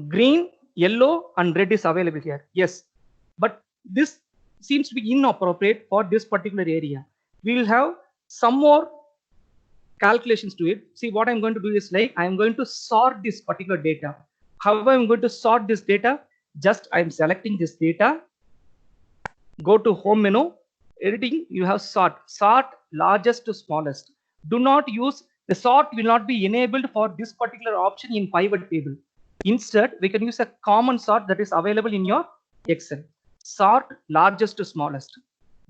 Green, yellow, and red is available here. Yes, but this seems to be inappropriate for this particular area. We will have some more calculations to it. See, what I'm going to do is like I'm going to sort this particular data. How I'm going to sort this data? Just I'm selecting this data. Go to home menu, editing. You have sort largest to smallest. Do not use the sort will not be enabled for this particular option in pivot table. Instead, we can use a common sort that is available in your Excel. Sort largest to smallest.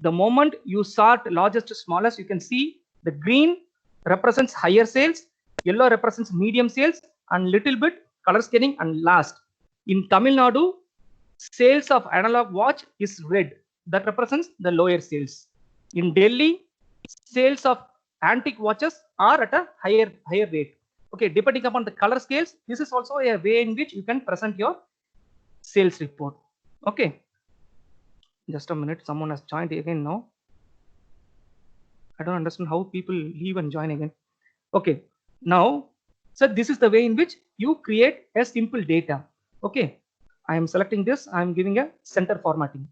The moment you sort largest to smallest, you can see the green represents higher sales, yellow represents medium sales, and little bit color scanning, and last. In Tamil Nadu, sales of analog watch is red. That represents the lower sales. In Delhi, sales of antique watches are at a higher rate. Okay, depending upon the color scales, this is also a way in which you can present your sales report. Okay, just a minute. Someone has joined again now. I don't understand how people leave and join again. Okay, now, so this is the way in which you create a simple data. Okay, I am selecting this. I am giving a center formatting.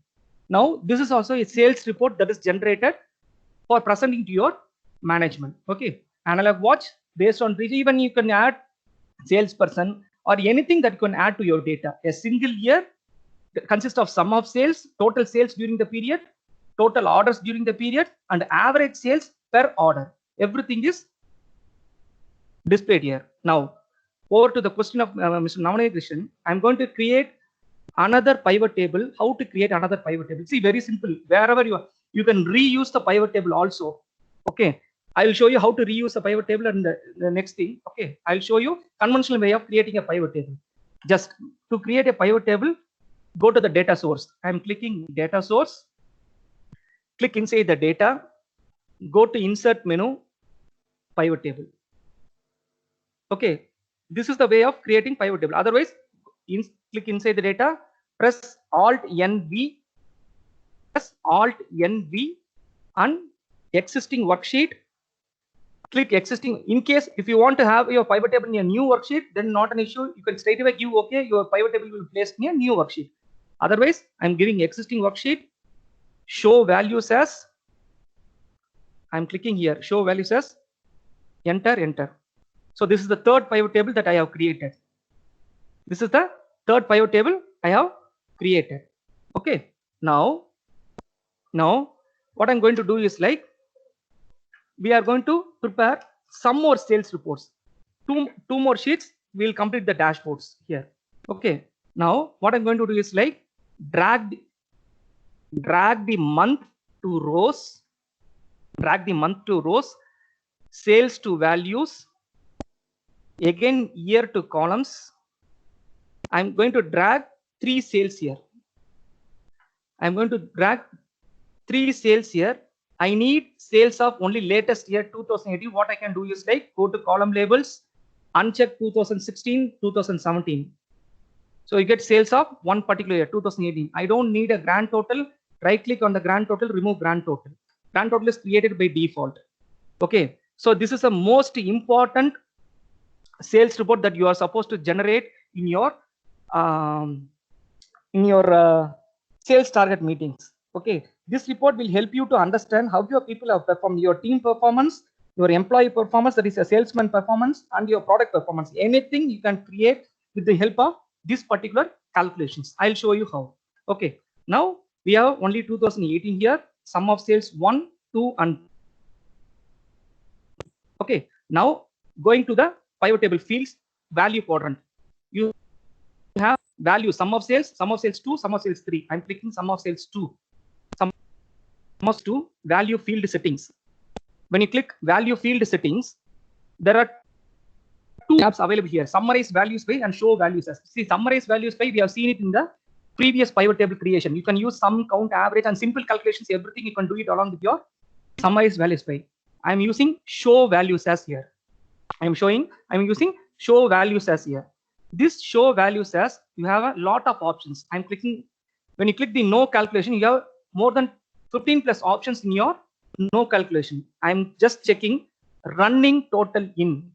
Now, this is also a sales report that is generated for presenting to your management. Okay, analog watch based on region, even you can add salesperson or anything that you can add to your data. A single year consists of sum of sales, total sales during the period, total orders during the period, and average sales per order. Everything is displayed here. Now, over to the question of Mr. Namanay Krishnan, I'm going to create another pivot table. How to create another pivot table? See, very simple. Wherever you can reuse the pivot table also. Okay, I will show you how to reuse the pivot table and the next thing. Okay, I'll show you conventional way of creating a pivot table. Just to create a pivot table, go to the data source. I'm clicking data source. Click inside the data. Go to insert menu, pivot table. Okay, this is the way of creating pivot table. Otherwise, click inside the data, press Alt NV, and existing worksheet. Click existing. In case if you want to have your pivot table in a new worksheet, then not an issue. You can straight away give okay. Your pivot table will be placed in a new worksheet. Otherwise, I'm giving existing worksheet. Show values as. I'm clicking here. Show values as. Enter. So this is the third pivot table that I have created. This is the third pivot table I have created. Okay. Now what I'm going to do is like we are going to prepare some more sales reports. Two more sheets. We'll complete the dashboards here. Okay. Now what I'm going to do is like drag the month to rows. Drag the month to rows. Sales to values. Again year to columns. I'm going to drag 3 sales here. I'm going to drag 3 sales here. I need sales of only latest year 2018. What I can do is like go to column labels, uncheck 2016, 2017. So you get sales of one particular year, 2018. I don't need a grand total. Right click on the grand total, remove grand total. Grand total is created by default. Okay. So this is the most important sales report that you are supposed to generate in your sales target meetings. Okay, this report will help you to understand how your people have performed, your team performance, your employee performance, that is a salesman performance, and your product performance. Anything you can create with the help of this particular calculations. I'll show you how. Okay, now we have only 2018 here. Sum of sales 1, 2, and okay. Now going to the pivot table fields value quadrant. You have value sum of sales 2, sum of sales 3. I'm clicking sum of sales 2. Sum of 2 value field settings. When you click value field settings, there are 2 tabs available here: summarize values by and show values as. See, summarize values by, we have seen it in the previous pivot table creation. You can use sum, count, average, and simple calculations. Everything you can do it along with your summarize values by. I'm using show values as here. I'm using show values as here. This show values as, you have a lot of options. I'm clicking. When you click the no calculation, you have more than 15 plus options in your no calculation. I'm just checking running total in.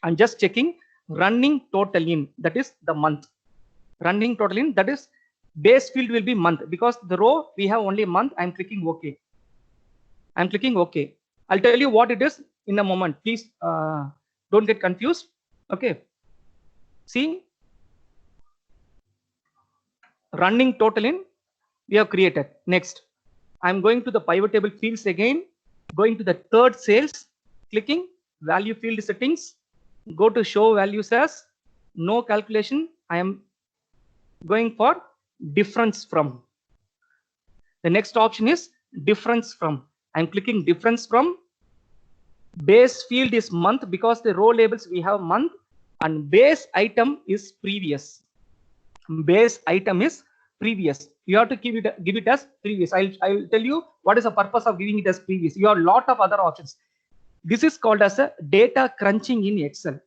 I'm just checking running total in, that is the month. Running total in, that is base field will be month, because the row we have only month. I'm clicking OK. I'm clicking OK. I'll tell you what it is in a moment. Please don't get confused. Okay. See, running total in we have created. Next, I'm going to the pivot table fields again, going to the third sales, clicking value field settings, go to show values as no calculation. I am going for difference from. The next option is difference from. I'm clicking difference from. Base field is month, because the row labels we have month, and base item is previous. Base item is previous. You have to give it as previous. I'll tell you what is the purpose of giving it as previous. You have a lot of other options. This is called as a data crunching in Excel.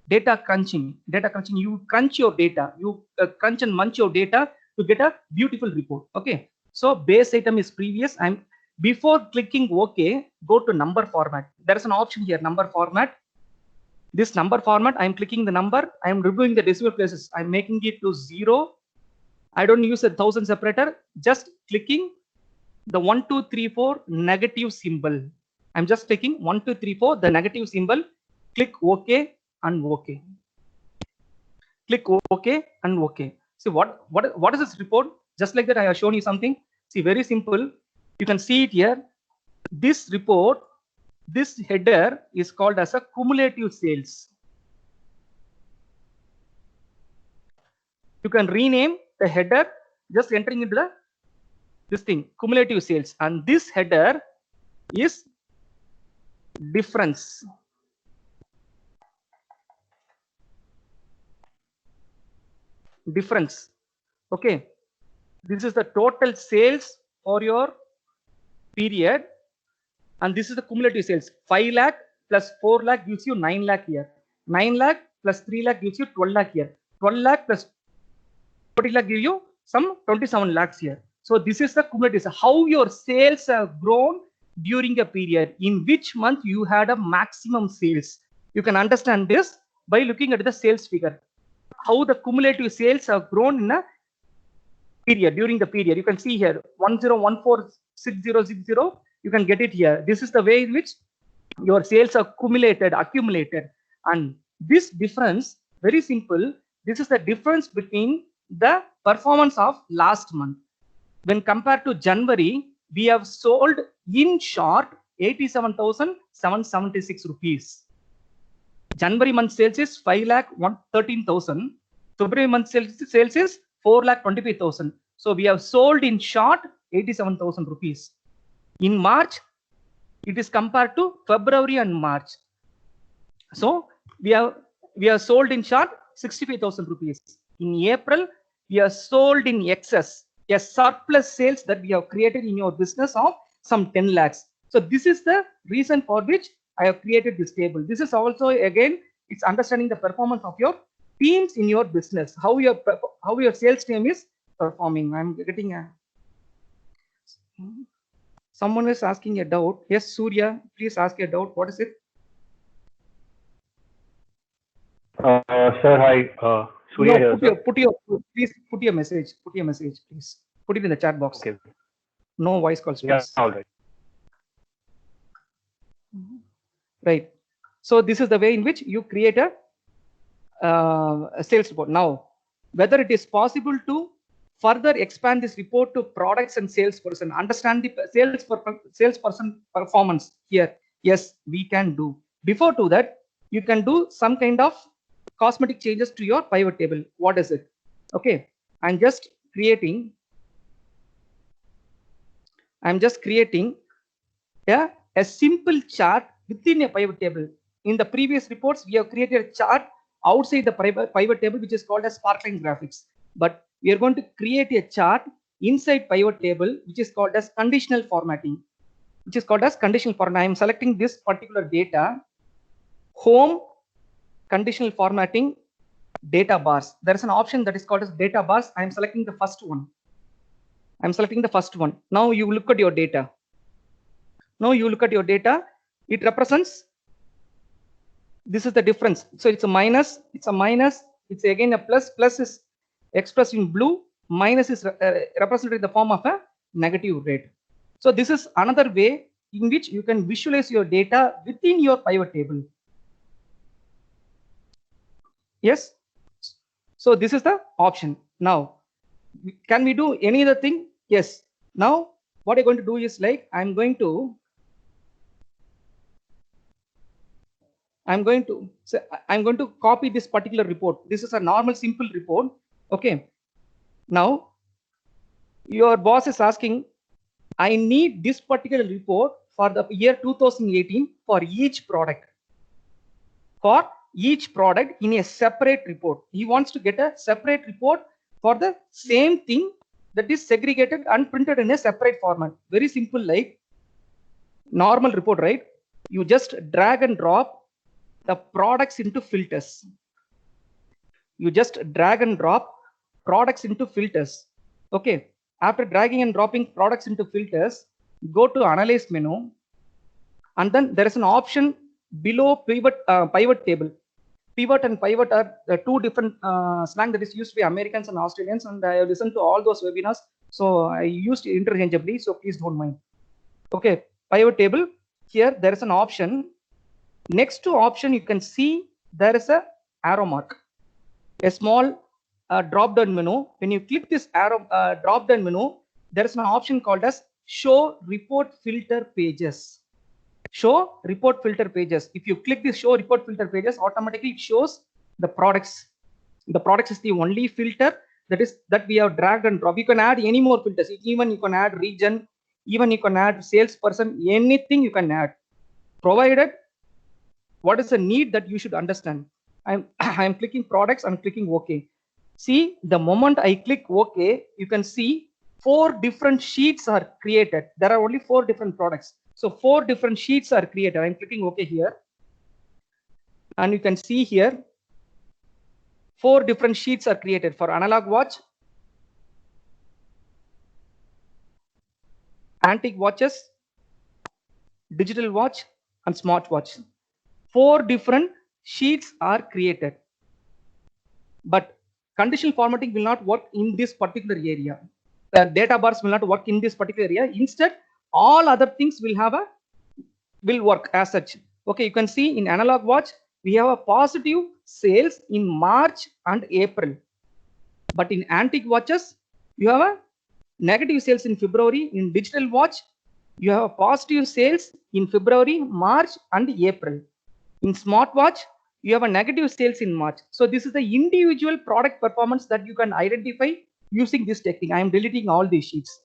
Data crunching. You crunch your data. You crunch and munch your data to get a beautiful report. Okay. So base item is previous. Before clicking OK, go to number format. There is an option here, number format. This number format, I'm clicking the number. I'm removing the decimal places. I'm making it to 0. I don't use a 1000 separator. Just clicking the 1, 2, 3, 4 negative symbol. I'm just clicking 1, 2, 3, 4 the negative symbol. Click OK and OK. Click OK and OK. See what is this report? Just like that, I have shown you something. See, very simple. You can see it here. This report, this header is called as a cumulative sales. You can rename the header, just entering into this thing, cumulative sales, and this header is difference. Difference. Okay. This is the total sales for your period, and this is the cumulative sales. 5 lakh plus 4 lakh gives you 9 lakh here. 9 lakh plus 3 lakh gives you 12 lakh here. 12 lakh plus 40 lakh give you some 27 lakhs here. So this is the cumulative. How your sales have grown during a period, in which month you had a maximum sales. You can understand this by looking at the sales figure. How the cumulative sales have grown in a period, during the period. You can see here 10146060. You can get it here. This is the way in which your sales are accumulated. And this difference, very simple. This is the difference between the performance of last month. When compared to January, we have sold in short 87,776 rupees. January month sales is 5,13,000. February month sales is 4,25,000. So we have sold in short 87,000 rupees. In March, it is compared to February and March. So we have sold in short 65,000 rupees. In April, we have sold in excess, a surplus sales that we have created in your business of some 10 lakhs. So this is the reason for which I have created this table. This is also, again, it's understanding the performance of your teams in your business, how your sales team is performing. I'm getting someone is asking a doubt. Yes, Surya, please ask a doubt. What is it? Sir, hi. Surya here. Please put your message. Please put it in the chat box. Okay. No voice calls, please. Yeah, all right. Right. So this is the way in which you create a sales report. Now, whether it is possible to further expand this report to products and salesperson, understand the salesperson performance here. Yes, we can do. Before to that, you can do some kind of cosmetic changes to your pivot table. What is it? Okay, I'm just creating a simple chart within a pivot table. In the previous reports, we have created a chart outside the pivot table, which is called as sparkling graphics. But we are going to create a chart inside pivot table, which is called as conditional formatting. I am selecting this particular data, home, conditional formatting, data bars. There is an option that is called as data bars. I am selecting the first one. Now you look at your data. It represents This is the difference. So it's a minus, it's again a plus. Plus is expressed in blue, minus is represented in the form of a negative rate. So this is another way in which you can visualize your data within your pivot table. Yes. So this is the option. Now, can we do any other thing? Yes. Now what I'm going to do is like I'm going to copy this particular report. This is a normal simple report. Okay. Now your boss is asking, I need this particular report for the year 2018 for each product. For each product in a separate report. He wants to get a separate report for the same thing that is segregated and printed in a separate format. Very simple, like normal report, right? You just drag and drop the products into filters. You just drag and drop products into filters. Okay. After dragging and dropping products into filters, go to Analyze menu, and then there is an option below pivot table. Pivot and pivot are two different slang that is used by Americans and Australians, and I have listened to all those webinars, so I used it interchangeably, so please don't mind. Okay, pivot table. Here there is an option. Next to option, you can see there is a arrow mark, a small drop down menu. When you click this arrow drop down menu, there is an option called as show report filter pages. Show report filter pages. If you click this show report filter pages, automatically it shows the products. The products is the only filter that we have dragged and dropped. You can add any more filters. Even you can add region, even you can add salesperson, anything you can add, provided what is the need that you should understand. I'm clicking products and clicking OK. See, the moment I click OK, you can see 4 different sheets are created. There are only 4 different products. So 4 different sheets are created. I'm clicking OK here. And you can see here, 4 different sheets are created for analog watch, antique watches, digital watch, and smart watch. 4 different sheets are created. But conditional formatting will not work in this particular area. The data bars will not work in this particular area. Instead, all other things will work as such. Okay, you can see in analog watch, we have a positive sales in March and April. But in antique watches, you have a negative sales in February. In digital watch, you have a positive sales in February, March, and April. In smartwatch, you have a negative sales in March. So this is the individual product performance that you can identify using this technique. I am deleting all these sheets,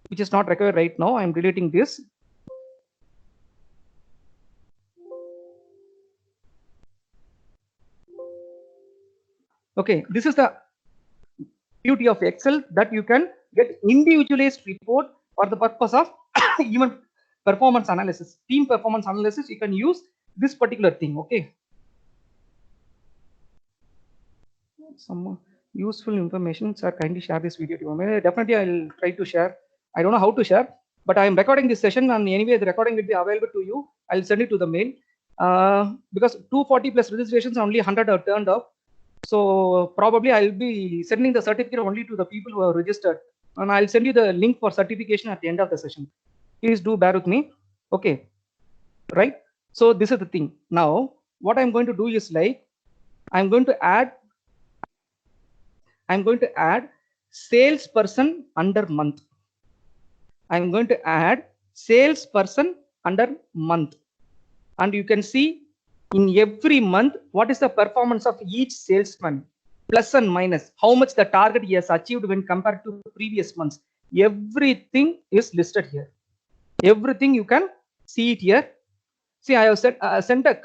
which is not required right now. I am deleting this. Okay, this is the beauty of Excel, that you can get individualized report for the purpose of even performance analysis, team performance analysis. You can use this particular thing. Okay. Some useful information, sir, kindly share this video to you. Definitely I'll try to share. I don't know how to share, but I am recording this session, and anyway the recording will be available to you. I'll send it to the mail because 240 plus registrations, only 100 are turned up. So probably I'll be sending the certificate only to the people who have registered, and I'll send you the link for certification at the end of the session. Please do bear with me. Okay, right? So this is the thing. Now what I'm going to do is like I'm going to add salesperson under month. I'm going to add salesperson under month, and you can see in every month what is the performance of each salesman, plus and minus, how much the target he has achieved when compared to previous months. Everything is listed here. Everything you can see it here. See, I have sent a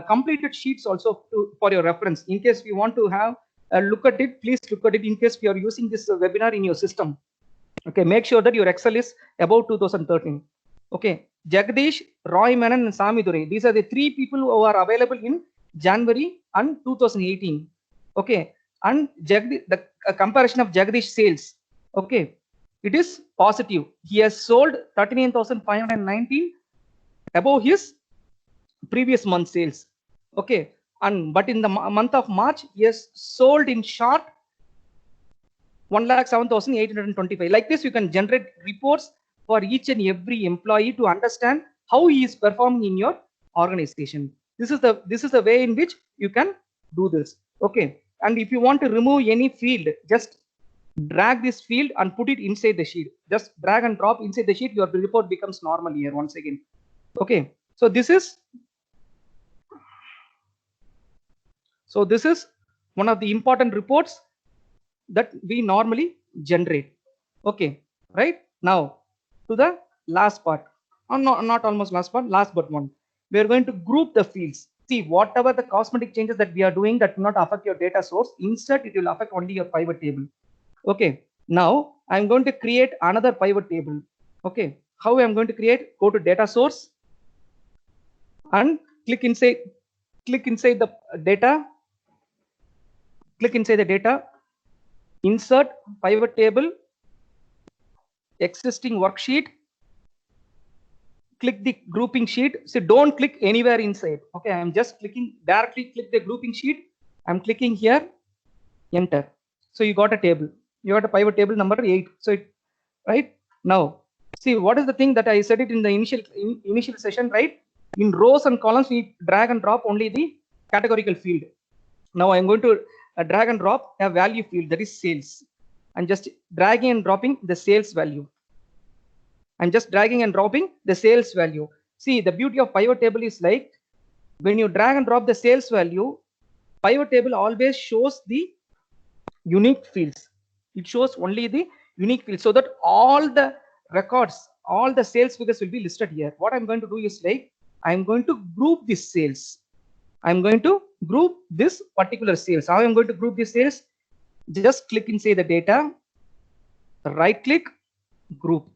completed sheets also for your reference. In case you want to have a look at it, please look at it. In case you are using this webinar in your system, okay, make sure that your Excel is above 2013. Okay, Jagdish, Roy Menon, and Sami Dure. These are the 3 people who are available in January and 2018. Okay, and the comparison of Jagdish sales. Okay, it is positive. He has sold 39,519 above his previous month sales. Okay, and but in the month of March, he has sold in short 1,07,825. Like this, you can generate reports for each and every employee to understand how he is performing in your organization. This is the way in which you can do this. Okay, and if you want to remove any field, just drag this field and put it inside the sheet. Just drag and drop inside the sheet. Your report becomes normal here once again. Okay, so this is one of the important reports that we normally generate. Okay, right now to the last part, or not almost last part, last but one. We are going to group the fields. See, whatever the cosmetic changes that we are doing that will not affect your data source, instead it will affect only your pivot table. Okay, now I'm going to create another pivot table. Okay, how I'm going to create? Go to data source and click inside the data. Click inside the data, insert pivot table, existing worksheet, click the grouping sheet. So don't click anywhere inside. Okay, I'm just clicking directly, click the grouping sheet. I'm clicking here, enter. So you got a table. You got a pivot table number 8. So right now, see what is the thing that I said it in the initial session, right? In rows and columns, we drag and drop only the categorical field. Now I'm going to drag and drop a value field, that is sales. I'm just dragging and dropping the sales value. I'm just dragging and dropping the sales value. See, the beauty of pivot table is like when you drag and drop the sales value, pivot table always shows the unique fields. It shows only the unique fields, so that all the records, all the sales figures will be listed here. What I'm going to do is like I'm going to group this sales. I'm going to group this particular sales. How I'm going to group this sales? Just click inside the data, right click, group.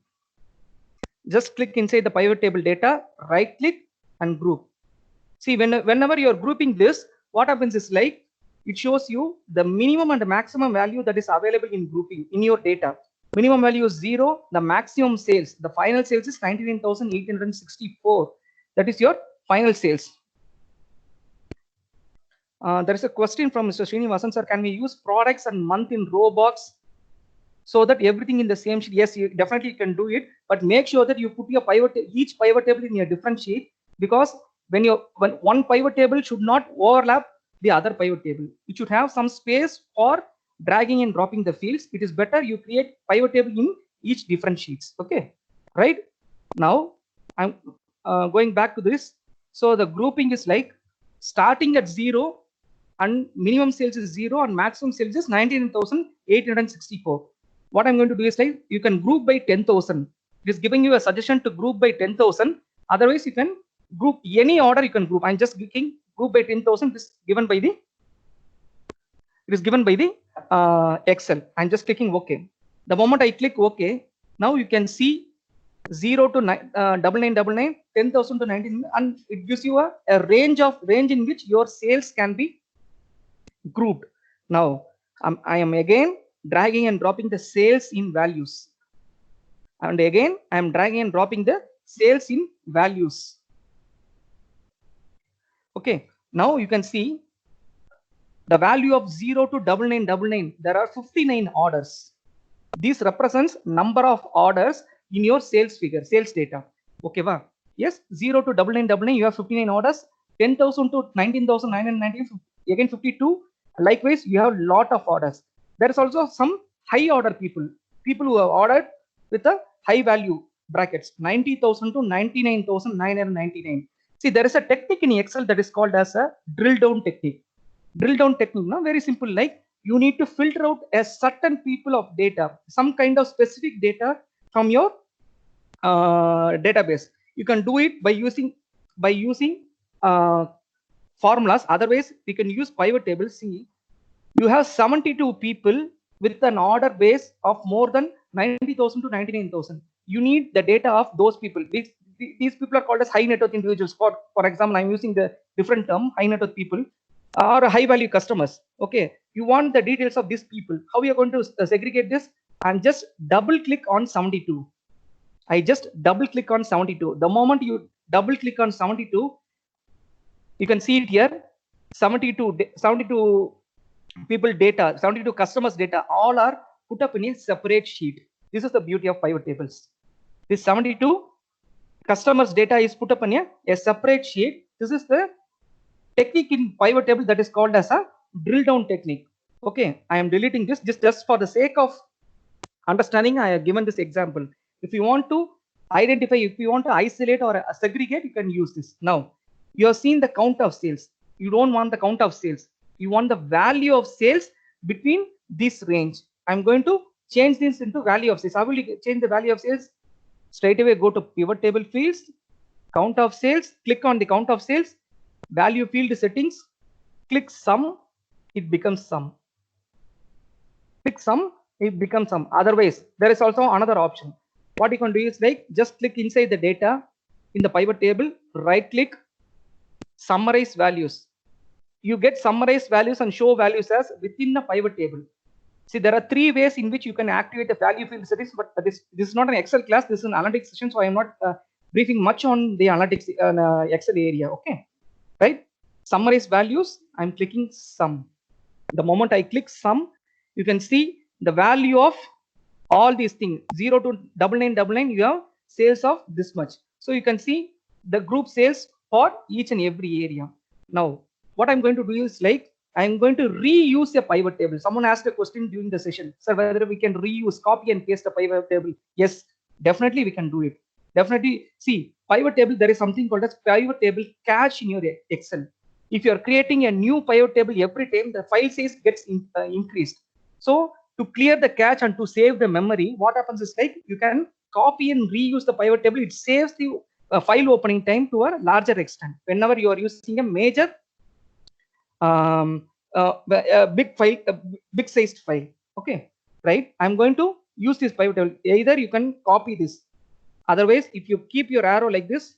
Just click inside the pivot table data, right click and group. See, whenever you're grouping this, what happens is like it shows you the minimum and the maximum value that is available in grouping in your data. Minimum value is 0, the maximum sales, the final sales is 99,864. That is your final sales. There is a question from Mr. Srinivasan, sir, can we use products and month in row box so that everything in the same sheet? Yes, you definitely can do it, but make sure that you put your each pivot table in a different sheet, because when one pivot table should not overlap the other pivot table. It should have some space for dragging and dropping the fields. It is better you create pivot table in each different sheets. Okay, right now I'm going back to this. So the grouping is like starting at 0 and minimum sales is 0 and maximum sales is 19,864. What I'm going to do is like you can group by 10,000. It is giving you a suggestion to group by 10,000. Otherwise, you can group any order you can group. I'm just clicking group by 10,000. This is given by the Excel. I'm just clicking OK. The moment I click OK, now you can see 0 to 9999, 10,000 to 19, and it gives you a range in which your sales can be grouped. Now I am again dragging and dropping the sales in values, and again I am dragging and dropping the sales in values. Okay, now you can see the value of 0 to 9999. There are 59 orders. This represents number of orders in your sales figure, sales data. Okay, wow. Yes, 0 to 9999, you have 59 orders. 10,000 to 19,990, again 52. Likewise, you have lot of orders. There is also some high order people who have ordered with a high value brackets, 90,000 to 99,999. See, there is a technique in Excel that is called as a drill down technique. Drill down technique, no? Very simple. Like you need to filter out a certain people of data, some kind of specific data from your database. You can do it by using formulas. Otherwise, we can use pivot table. See, you have 72 people with an order base of more than 90,000 to 99,000. You need the data of those people. These people are called as high net worth individuals. For example, I'm using the different term, high net worth people or high value customers. Okay, you want the details of these people. How we are going to segregate this? And just double click on 72. I just double click on 72. The moment you double click on 72, you can see it here. 72 people data, 72 customers data, all are put up in a separate sheet. This is the beauty of pivot tables. This 72 customers data is put up in a separate sheet. This is the technique in pivot table that is called as a drill down technique. Okay, I am deleting this just for the sake of understanding. I have given this example. If you want to identify, if you want to isolate or segregate, you can use this. Now, you have seen the count of sales. You don't want the count of sales. You want the value of sales between this range. I'm going to change this into value of sales. How will you change the value of sales? Straight away go to pivot table fields, count of sales, click on the count of sales, value field settings, click sum, it becomes sum. Click sum, it becomes sum. Otherwise, there is also another option. What you can do is like just click inside the data in the pivot table, right click, summarize values. You get summarized values and show values as within the pivot table. See, there are 3 ways in which you can activate the value field settings, but this is not an Excel class. This is an analytics session, so I am not briefing much on the analytics Excel area. Okay, right? Summarize values. I'm clicking sum. The moment I click sum, you can see the value of all these things 0 to 9999. You have sales of this much. So you can see the group sales for each and every area. Now, what I'm going to do is like I'm going to reuse a pivot table. Someone asked a question during the session, sir, whether we can reuse, copy and paste a pivot table. Yes, definitely we can do it. Definitely. See, pivot table, there is something called as pivot table cache in your Excel. If you are creating a new pivot table every time, the file size gets increased. So to clear the cache and to save the memory, what happens is like you can copy and reuse the pivot table. It saves the file opening time to a larger extent. Whenever you are using a major big file, big sized file. Okay, right? I'm going to use this pivot table. Either you can copy this. Otherwise, if you keep your arrow like this,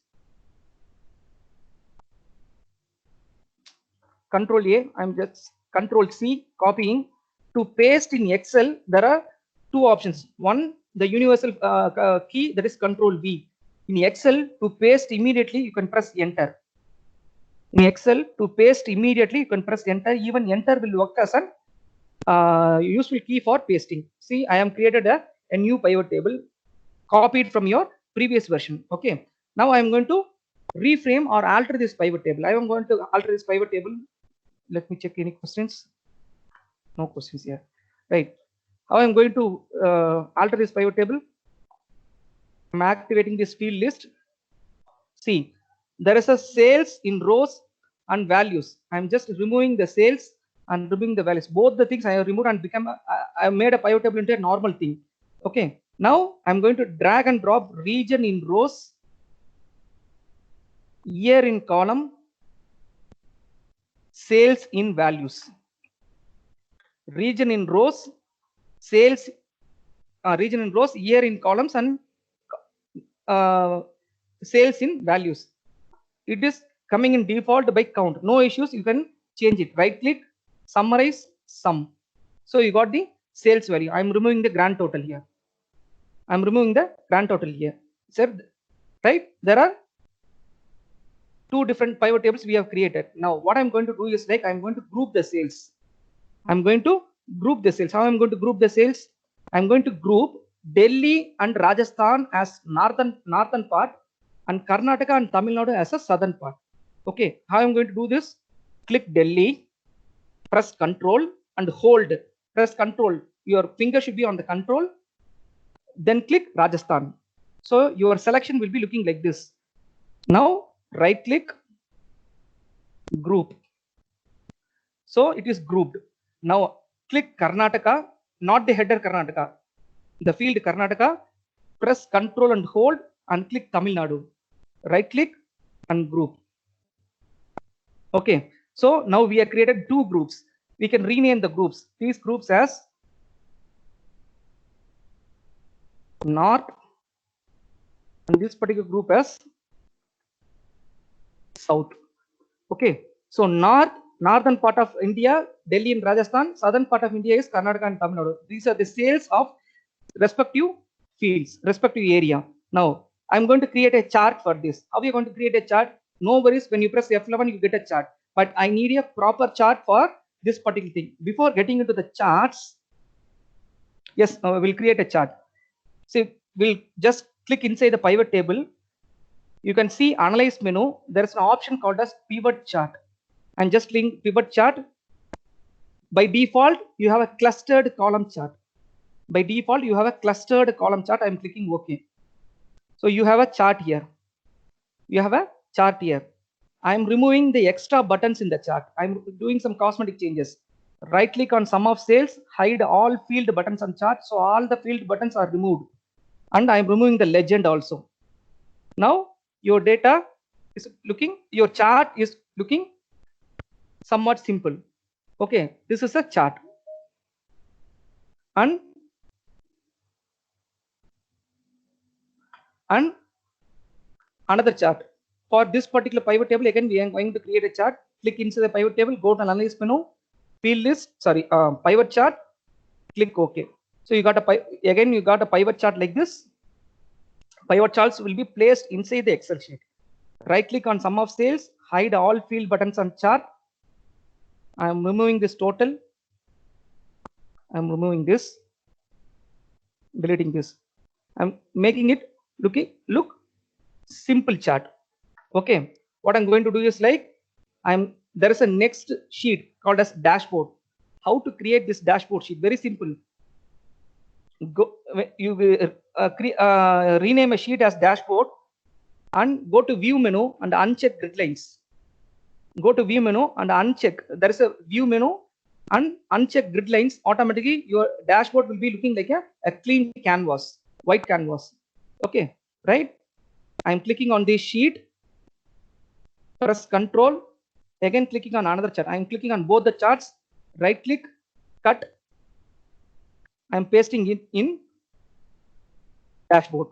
Control A, I'm just Control C, copying. To paste in Excel, there are 2 options. One, the universal key, that is Control V. In Excel, to paste immediately, you can press Enter. In Excel, to paste immediately, you can press Enter. Even Enter will work as an useful key for pasting. See, I am created a new pivot table, copied from your previous version. Okay. Now I am going to reframe or alter this pivot table. I am going to alter this pivot table. Let me check any questions. No questions here. Right. How I'm going to alter this pivot table? I'm activating this field list. See, there is a sales in rows and values. I'm just removing the sales and removing the values. Both the things I have removed and I have made a pivot table into a normal thing. Okay. Now I'm going to drag and drop region in rows, year in column, sales in values. Region in rows, sales, region in rows, year in columns, and sales in values. It is coming in default by count. No issues. You can change it. Right click, summarize, sum. So you got the sales value. I'm removing the grand total here. I'm removing the grand total here. So, right? There are 2 different pivot tables we have created. Now, what I'm going to do is like I'm going to group the sales. I'm going to group the sales. How I'm going to group the sales? I'm going to group Delhi and Rajasthan as northern part, and Karnataka and Tamil Nadu as a southern part. Okay, how I'm going to do this? Click Delhi, press Control and hold. Press Control. Your finger should be on the Control. Then click Rajasthan. So your selection will be looking like this. Now right click, group. So it is grouped. Now click Karnataka, not the header Karnataka, the field Karnataka. Press Control and hold and click Tamil Nadu. Right click and group. Okay, so now we have created 2 groups. We can rename the groups. These groups as North, and this particular group as South. Okay, so northern part of India, Delhi and Rajasthan. Southern part of India is Karnataka and Tamil Nadu. These are the sales of respective fields, respective area. Now I'm going to create a chart for this. How are you going to create a chart? No worries. When you press F11, you get a chart. but I need a proper chart for this particular thing. Before getting into the charts, yes, we'll create a chart. So we'll just click inside the pivot table. You can see analyze menu. There's an option called as pivot chart. And just link pivot chart. By default, you have a clustered column chart. By default, you have a clustered column chart. I'm clicking OK. So you have a chart here. You have a chart here. I'm removing the extra buttons in the chart. I'm doing some cosmetic changes. Right click on sum of sales, hide all field buttons on chart. So all the field buttons are removed. And I'm removing the legend also. Now your data is looking, your chart is looking somewhat simple. Okay, this is a chart. And another chart. For this particular pivot table, again, we are going to create a chart. Click inside the pivot table, go to analyze menu, field list, pivot chart, click OK. So you got a pivot chart like this. Pivot charts will be placed inside the Excel sheet. Right click on sum of sales, hide all field buttons on chart. I'm removing this total. I'm removing this, deleting this. I'm making it look simple chart. Okay, what I'm going to do is like there is a next sheet called as dashboard. How to create this dashboard sheet? Very simple. Rename a sheet as dashboard and go to view menu and uncheck grid lines. Go to view menu and uncheck. There is a view menu and uncheck grid lines. Automatically your dashboard will be looking like a clean canvas, white canvas. Okay, right? I'm clicking on this sheet. Press Control. Again clicking on another chart. I'm clicking on both the charts. Right click, cut. I'm pasting it in dashboard.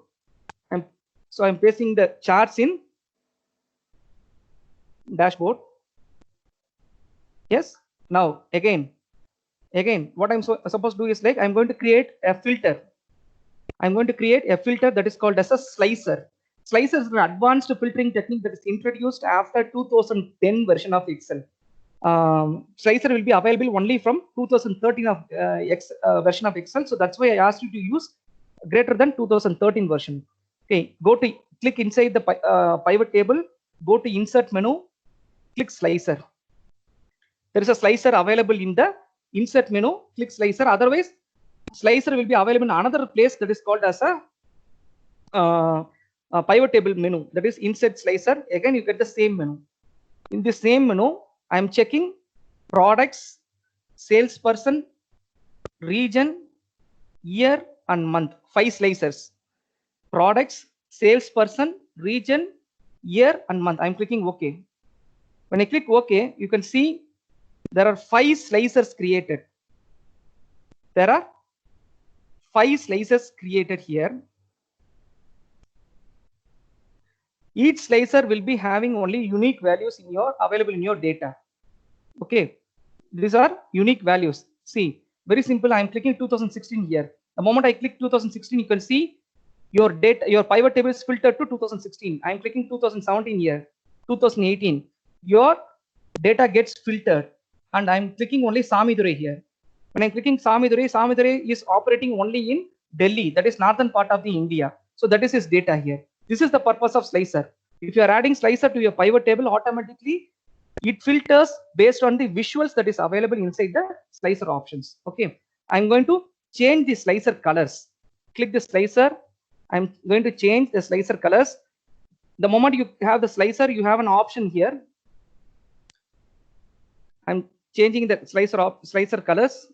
So I'm pasting the charts in dashboard. Yes. Now again, what I'm supposed to do is like I'm going to create a filter. I'm going to create a filter that is called as a slicer. Slicer is an advanced filtering technique that is introduced after 2010 version of Excel. Slicer will be available only from 2013 of version of Excel. So that's why I asked you to use greater than 2013 version. Okay, click inside the pivot table, go to insert menu, click slicer. There is a slicer available in the insert menu, click slicer. Otherwise, slicer will be available in another place that is called as a pivot table menu, that is insert slicer. Again, you get the same menu. In the same menu, I am checking products, salesperson, region, year and month. 5 slicers. Products, salesperson, region, year and month. I'm clicking OK. When I click OK, you can see there are 5 slicers created. There are 5 slicers created here. Each slicer will be having only unique values available in your data. Okay, these are unique values. See, very simple. I'm clicking 2016 here. The moment I click 2016, you can see your data, your pivot table is filtered to 2016. I'm clicking 2017 here, 2018. Your data gets filtered, and I'm clicking only Samidurai here. When I'm clicking Samidurai is operating only in Delhi, that is northern part of the India. So that is his data here. This is the purpose of slicer. If you are adding slicer to your pivot table, automatically it filters based on the visuals that is available inside the slicer options. Okay, I'm going to change the slicer colors. Click the slicer. I'm going to change the slicer colors. The moment you have the slicer, you have an option here. I'm changing the slicer colors.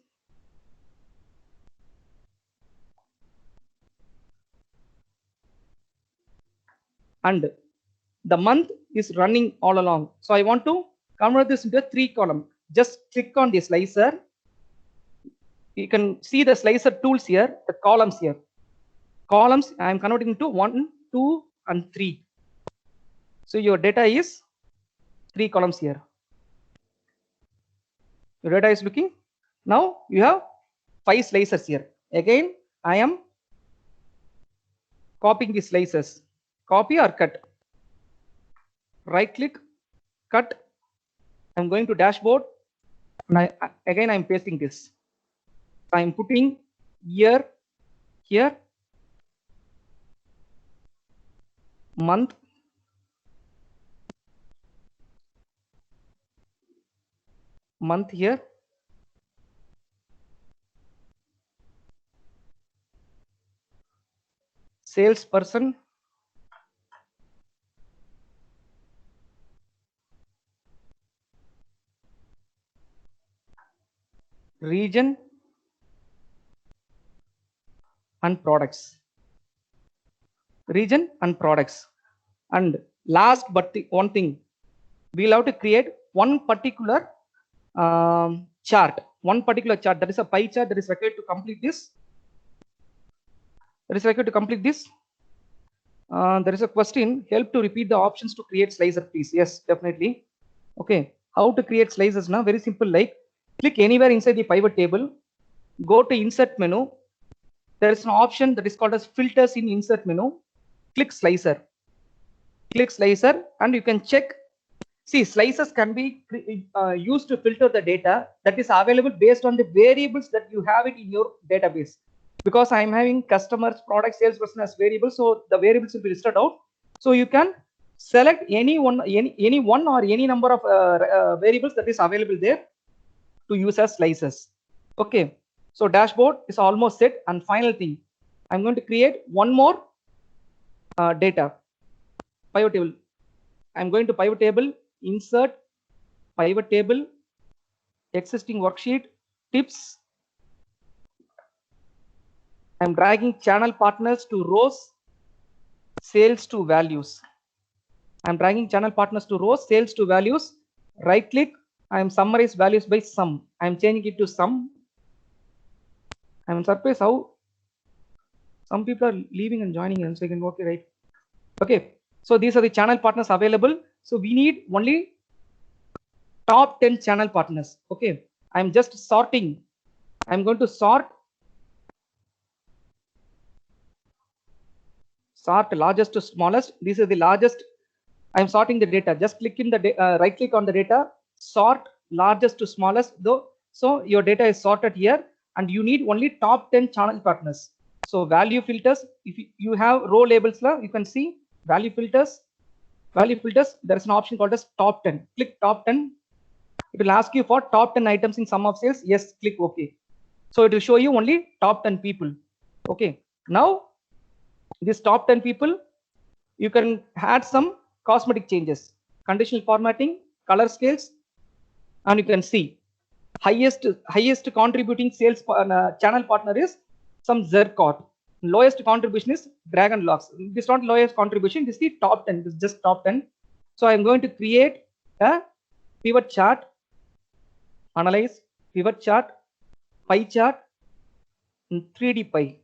And the month is running all along. So I want to convert this into a 3 column. Just click on the slicer. You can see the slicer tools here, the columns here. Columns, I am converting into 1, 2, and 3. So your data is 3 columns here. Your data is looking. Now you have 5 slicers here. Again, I am copying the slices. Copy or cut. Right click, cut. I'm going to dashboard, and again I'm pasting this. I'm putting year here, month, here, salesperson, region, and products. Region and products. And last but the one thing, we'll have to create one particular chart. One particular chart, that is a pie chart, that is required to complete this. There is a question, help to repeat the options to create slicer, please. Yes, definitely. Okay, how to create slices now? Very simple, like click anywhere inside the pivot table, go to insert menu. There is an option that is called as filters in insert menu. Click slicer, and you can check. See, slices can be used to filter the data that is available based on the variables that you have it in your database. Because I'm having customers, product, salesperson as variables, so the variables will be listed out. So you can select any one or any number of variables that is available there to use as slices. Okay, so dashboard is almost set. And final thing, I'm going to create one more data pivot table. I'm going to pivot table, insert, pivot table, existing worksheet, tips. I'm dragging channel partners to rows, sales to values. I'm dragging channel partners to rows, sales to values. Right click, I'm summarize values by sum. I'm changing it to sum. I'm surprised how some people are leaving and joining in, so you can work it right. Okay, so these are the channel partners available. So we need only top 10 channel partners. Okay, I'm just sorting. I'm going to sort largest to smallest. These are the largest. I'm sorting the data. Just click in the right click on the data, sort largest to smallest. Though, so your data is sorted here, and you need only top 10 channel partners. So value filters. If you have row labels, you can see value filters. There is an option called as top 10. Click top 10. It will ask you for top 10 items in sum of sales. Yes, click OK. So it will show you only top 10 people. Okay. Now, this top 10 people, you can add some cosmetic changes, conditional formatting, color scales, and you can see highest contributing sales channel partner is some Zercot. Lowest contribution is Dragon Locks. This is not lowest contribution, this is the top 10. This is just top 10. So I'm going to create a pivot chart, analyze, pivot chart, pie chart, 3D pie.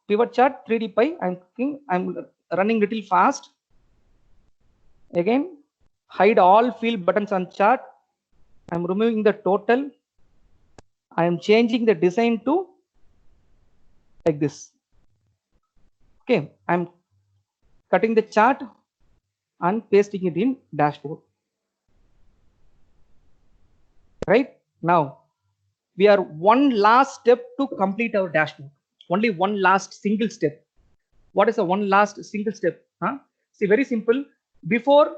Pivot chart, 3D pie. I'm running little fast. Again, hide all field buttons on chart. I'm removing the total. I am changing the design to like this. Okay, I'm cutting the chart and pasting it in dashboard. Right now, we are one last step to complete our dashboard. Only one last single step. What is a one last single step? See, very simple. Before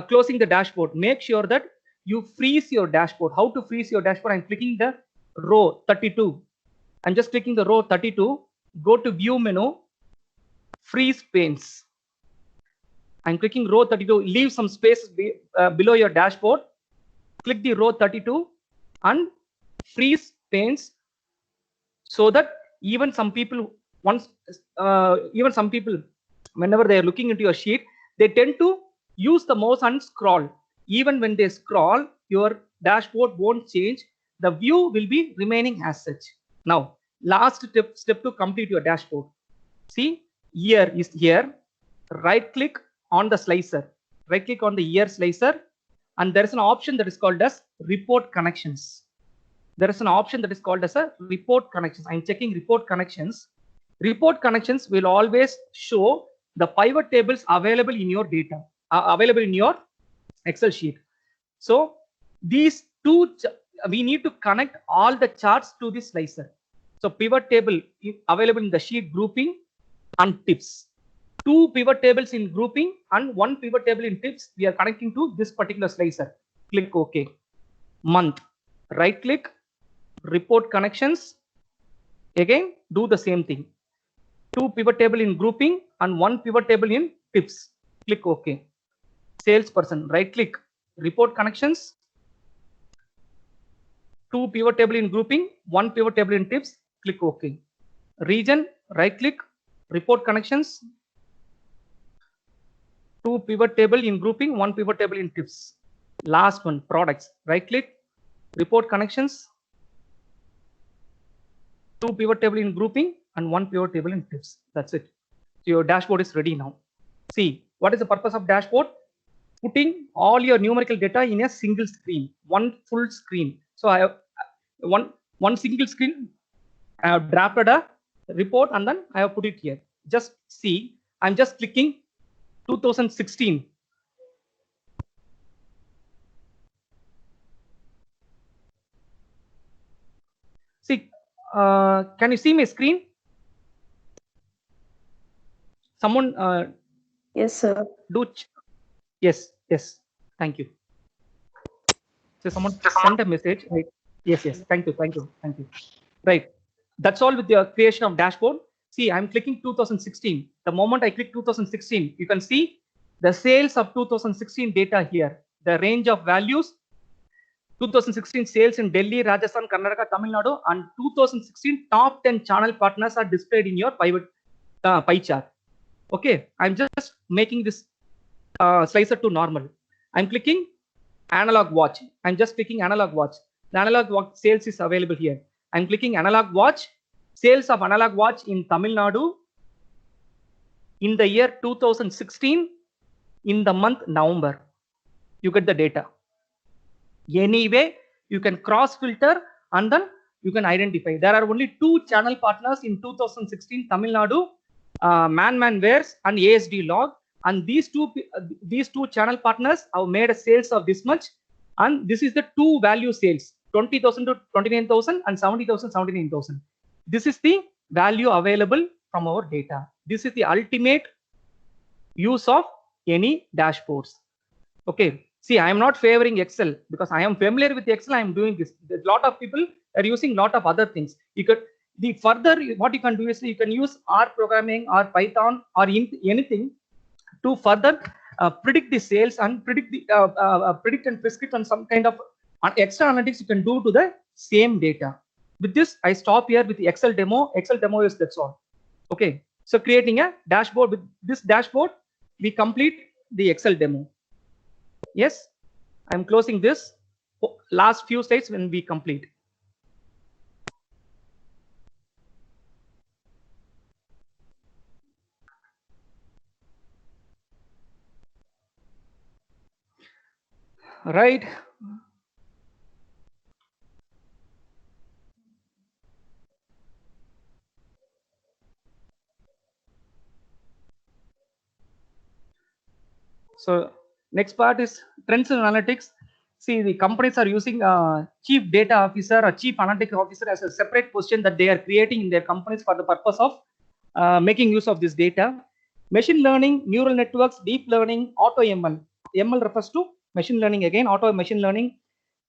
closing the dashboard, make sure that you freeze your dashboard. How to freeze your dashboard? I'm clicking the row 32. I'm just clicking the row 32. Go to view menu, freeze panes. I'm clicking row 32. Leave some space below your dashboard. Click the row 32 and freeze panes, so that even some people whenever they are looking into your sheet, they tend to use the mouse and scroll. Even when they scroll, your dashboard won't change. The view will be remaining as such. Now, last step to complete your dashboard. See, year is here. Right click on the slicer. Right click on the year slicer, and there is an option that is called as report connections. There is an option that is called as a report connections. I'm checking report connections. Report connections will always show the pivot tables available in your data, available in your Excel sheet. So these two, we need to connect all the charts to this slicer. So pivot table available in the sheet grouping and tips. Two pivot tables in grouping and one pivot table in tips. We are connecting to this particular slicer. Click OK. Month. Right click. Report connections. Again, do the same thing. Two pivot table in grouping and one pivot table in tips. Click OK. Salesperson. Right click. Report connections. Two pivot table in grouping, one pivot table in tips, click OK. Region, right click, report connections, two pivot table in grouping, one pivot table in tips. Last one, products, right click, report connections, two pivot table in grouping and one pivot table in tips. That's it. So your dashboard is ready now. See, what is the purpose of dashboard? Putting all your numerical data in a single screen, one full screen. So I have one single screen. I have drafted a report and then I have put it here. Just see, I'm just clicking 2016. See, can you see my screen? Someone? Yes, sir. Yes. Thank you. So someone sent a message. Right. Yes. Thank you. Right. That's all with the creation of dashboard. See, I'm clicking 2016. The moment I click 2016, you can see the sales of 2016 data here. The range of values, 2016 sales in Delhi, Rajasthan, Karnataka, Tamil Nadu, and 2016 top 10 channel partners are displayed in your pie chart. Okay, I'm just making this slicer to normal. I'm clicking analog watch. I'm just clicking analog watch. The analog watch sales is available here. I'm clicking analog watch. Sales of analog watch in Tamil Nadu in the year 2016 in the month November. You get the data. Anyway, you can cross filter and then you can identify. There are only two channel partners in 2016 Tamil Nadu, Man Wares and ASD Log, and these two channel partners have made a sales of this much, and this is the two value sales, 20,000 to 29,000 and 70,000 79,000. This is the value available from our data. This is the ultimate use of any dashboards. Okay. See, I am not favoring Excel because I am familiar with Excel. I am doing this. There's a lot of people are using a lot of other things. You could what you can do is you can use R programming or Python or anything to further predict the sales and predict and prescript and some kind of extra analytics you can do to the same data. With this, I stop here with the Excel demo. Excel demo is that's all. Okay. So creating a dashboard with this dashboard, we complete the Excel demo. Yes, I'm closing this. Last few slides when we complete. Right. So next part is trends and analytics. See, the companies are using chief data officer or chief analytics officer as a separate position that they are creating in their companies for the purpose of making use of this data. Machine learning, neural networks, deep learning, auto ML. ML refers to machine learning again, auto machine learning,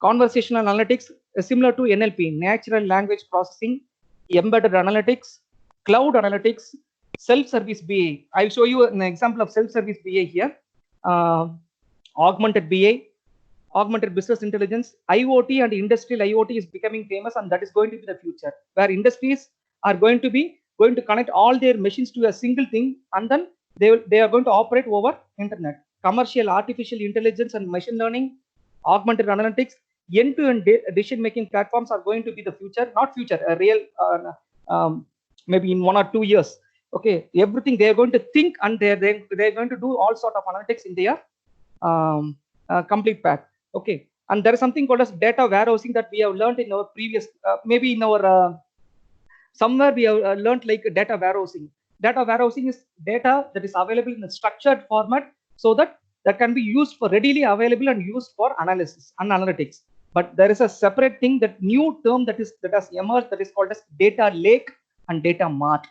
conversational analytics, similar to NLP, natural language processing, embedded analytics, cloud analytics, self-service BA. I'll show you an example of self-service BA here. Augmented BA, augmented business intelligence, IoT and industrial IoT is becoming famous, and that is going to be the future, where industries are going to connect all their machines to a single thing, and then they are going to operate over internet. Commercial artificial intelligence and machine learning, augmented analytics, end-to-end decision-making platforms are going to be the future, not future, a real maybe in 1 or 2 years. Okay, everything they are going to think, and they're going to do all sort of analytics in their complete pack. Okay, and there is something called as data warehousing that we have learned in our previous, maybe in our somewhere we have learned like data warehousing. Data warehousing is data that is available in a structured format, so that that can be used for readily available and used for analysis and analytics. But there is a separate thing, that new term that has emerged, that is called as data lake and data mart.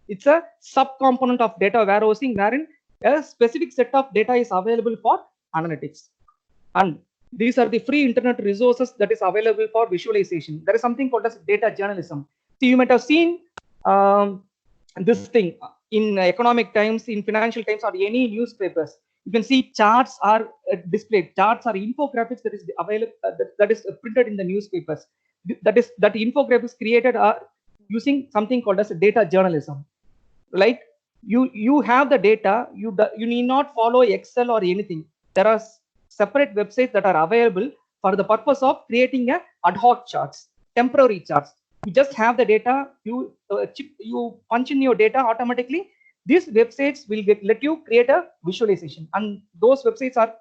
It's a subcomponent of data warehousing wherein a specific set of data is available for analytics. And these are the free internet resources that is available for visualization. There is something called as data journalism. So you might have seen this thing in economic times, in financial times, or any newspapers. You can see charts are displayed. Charts are infographics that is available, that is printed in the newspapers. That infographics created are using something called as data journalism. Like you have the data, you need not follow Excel or anything. There are separate websites that are available for the purpose of creating a ad hoc charts, temporary charts. You just have the data, you punch in your data automatically. These websites will let you create a visualization, and those websites are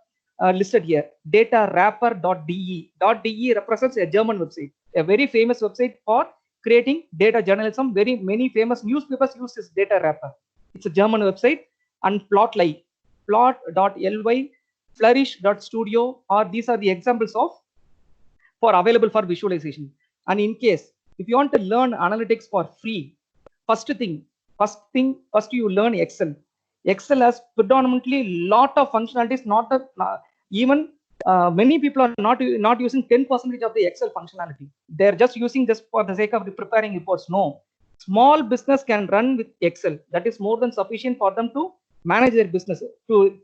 listed here. Datawrapper.de. .de represents a German website, a very famous website for creating data journalism. Very many famous newspapers use this data wrapper. It's a German website. And Plotly, plot.ly, flourish.studio, or these are the examples of for available for visualization. And in case if you want to learn analytics for free, first you learn Excel. Excel has predominantly lot of functionalities. Even many people are not using 10% of the Excel functionality. They're just using just for the sake of preparing reports. No, small business can run with Excel. That is more than sufficient for them to manage their business, to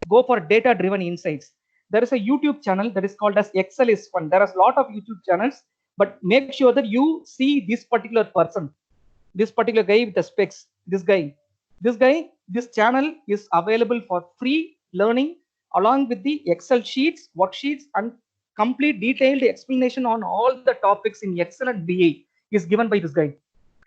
go for data driven insights. There is a YouTube channel that is called as Excel is Fun. There are a lot of YouTube channels, but make sure that you see this particular person, this particular guy with the specs. This channel is available for free learning, along with the Excel sheets, worksheets, and complete detailed explanation on all the topics in Excel and BA is given by this guy.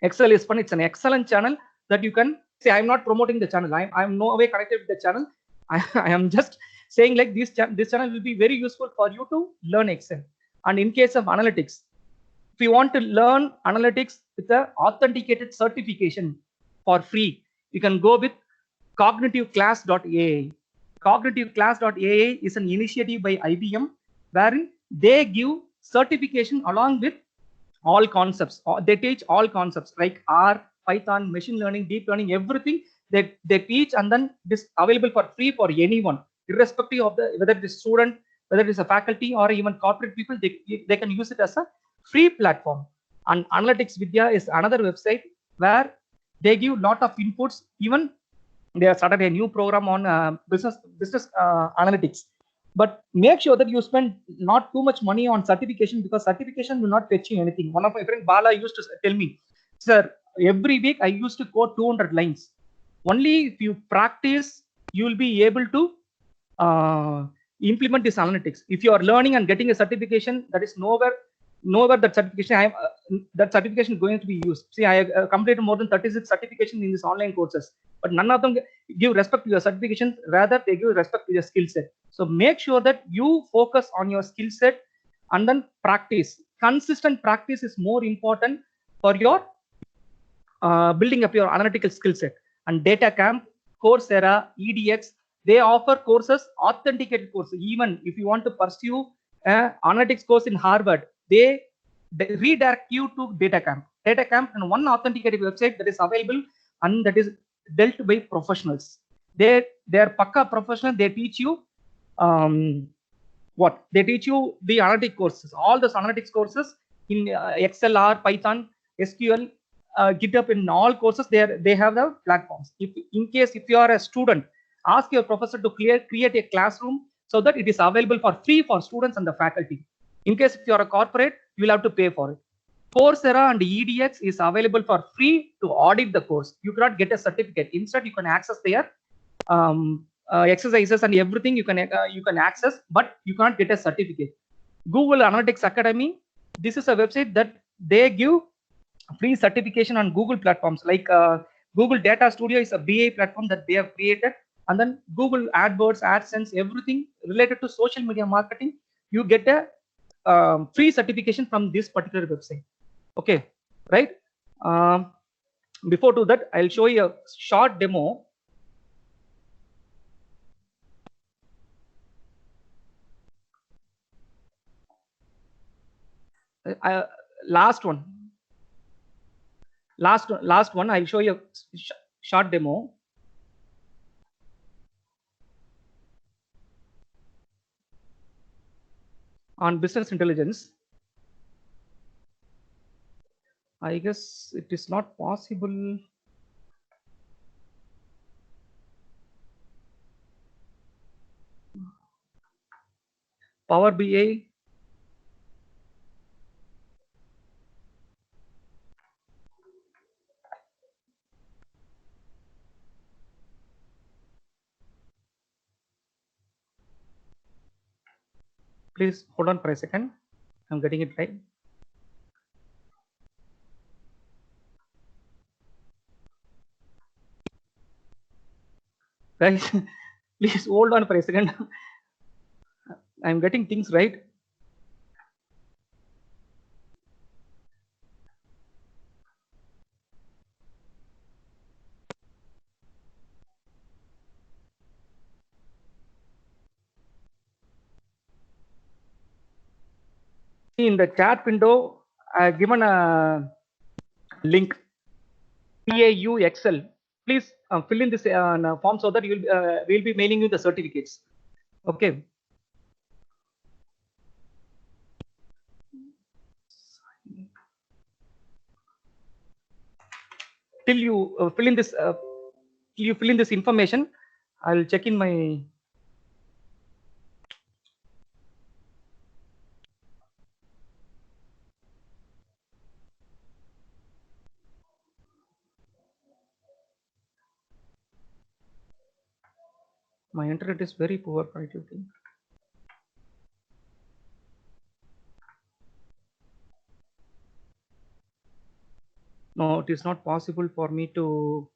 Excel is Fun. It's an excellent channel that you can say. I'm not promoting the channel. I'm no way connected with the channel. I am just saying like this channel will be very useful for you to learn Excel. And in case of analytics, if you want to learn analytics with an authenticated certification for free, you can go with cognitiveclass.ai. Cognitiveclass.ai is an initiative by IBM wherein they give certification along with all concepts. They teach all concepts like R, Python, machine learning, deep learning, everything they teach, and then this available for free for anyone, irrespective of whether it is student, whether it is a faculty, or even corporate people. They can use it as a free platform. And Analytics Vidya is another website where they give lot of inputs. Even they have started a new program on business analytics. But make sure that you spend not too much money on certification, because certification will not fetch you anything. One of my friends Bala used to tell me, sir, every week I used to code 200 lines. Only if you practice, you will be able to implement this analytics. If you are learning and getting a certification, that is nowhere that certification is going to be used. See, I completed more than 36 certifications in these online courses, but none of them give respect to your certifications. Rather, they give respect to your skill set. So make sure that you focus on your skill set and then practice. Consistent practice is more important for your building up your analytical skill set. And DataCamp, Coursera, EDX, they offer courses, authenticated courses. Even if you want to pursue an analytics course in Harvard, they redirect you to DataCamp. DataCamp and one authenticated website that is available and that is dealt by professionals. They are Pakka professional. They teach you they teach you the analytic courses. All those analytics courses in XLR, Python, SQL, GitHub, in all courses they have the platforms. If you are a student, ask your professor to create a classroom so that it is available for free for students and the faculty. In case if you are a corporate, you will have to pay for it. Coursera and EDX is available for free to audit the course. You cannot get a certificate. Instead, you can access their exercises and everything you can access, but you cannot get a certificate. Google Analytics Academy, this is a website that they give free certification on Google platforms like Google Data Studio is a BA platform that they have created, and then Google AdWords, AdSense, everything related to social media marketing, you get a free certification from this particular website. Okay, right? Before to that, I'll show you a short demo. Last one. Last one. I'll show you a short demo. On business intelligence. I guess it is not possible. Power BI. Please hold on for a second. I'm getting it right. Guys, please hold on for a second. I'm getting things right. See, in the chat window, I've given a link. PAU Excel. Please fill in this form so that we'll be mailing you the certificates. Okay. Till you fill in this information, I'll check in my. My internet is very poor, connectivity. No, it is not possible for me to.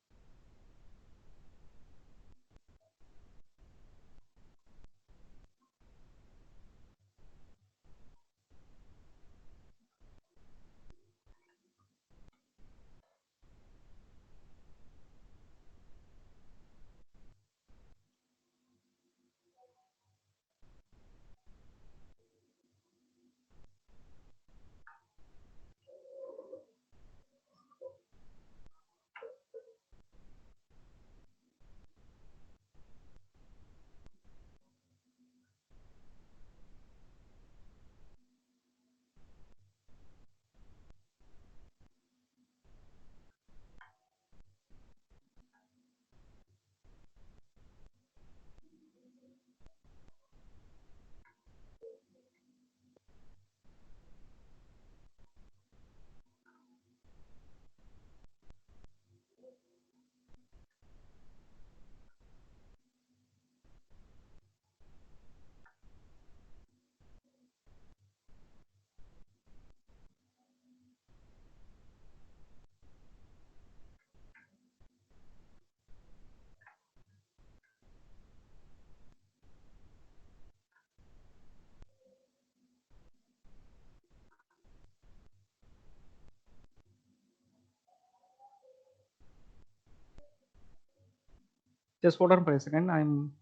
Just hold on for a second. I'm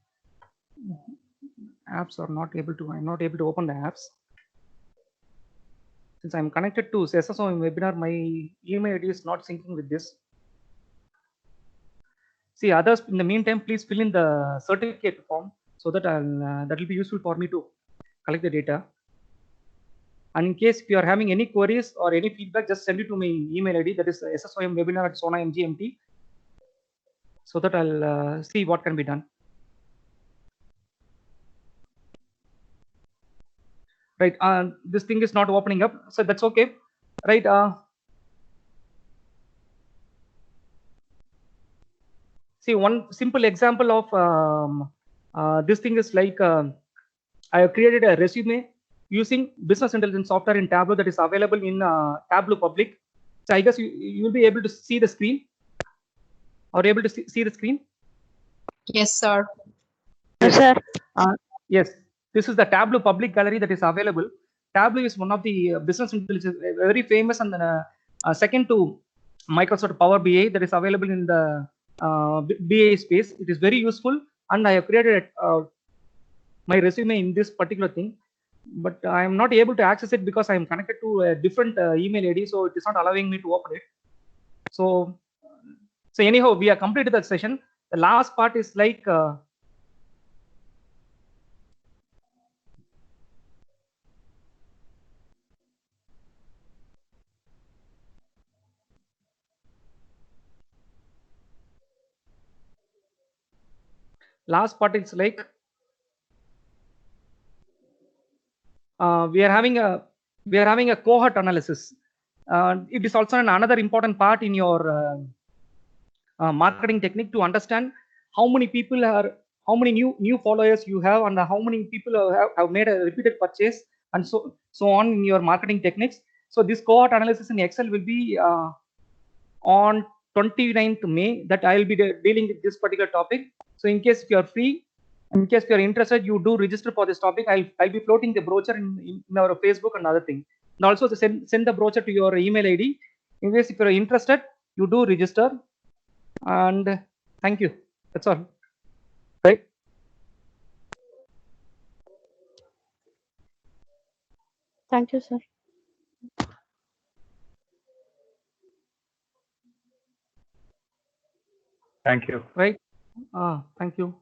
not able to open the apps. Since I'm connected to SSOM webinar, my email ID is not syncing with this. See, others in the meantime, please fill in the certificate form so that that will be useful for me to collect the data. And in case if you are having any queries or any feedback, just send it to my email ID, that is ssom@sona.mgmt, so that I'll see what can be done. Right, this thing is not opening up, so that's okay. Right, see, one simple example of this thing is like I have created a resume using business intelligence software in Tableau that is available in Tableau Public. So I guess you will be able to see the screen. Are you able to see the screen? Yes, sir. Yes, sir. Yes, this is the Tableau Public Gallery that is available. Tableau is one of the business intelligence, very famous, and then second to Microsoft Power BI, that is available in the BA space. It is very useful, and I have created my resume in this particular thing. but I am not able to access it because I am connected to a different email ID, so it is not allowing me to open it. So, so anyhow, we are completed that session. The last part is like last part is like we are having a cohort analysis. It is also another important part in your marketing technique to understand how many people are, how many new followers you have, and how many people have made a repeated purchase, and so on in your marketing techniques. So this cohort analysis in Excel will be on 29th May that I will be dealing with this particular topic. So in case if you are free, in case if you are interested, you do register for this topic. I'll be floating the brochure in our Facebook and other thing. And also send the brochure to your email ID. In case if you are interested, you do register. And thank you. That's all. Right. Thank you, sir. Thank you. Right. Thank you.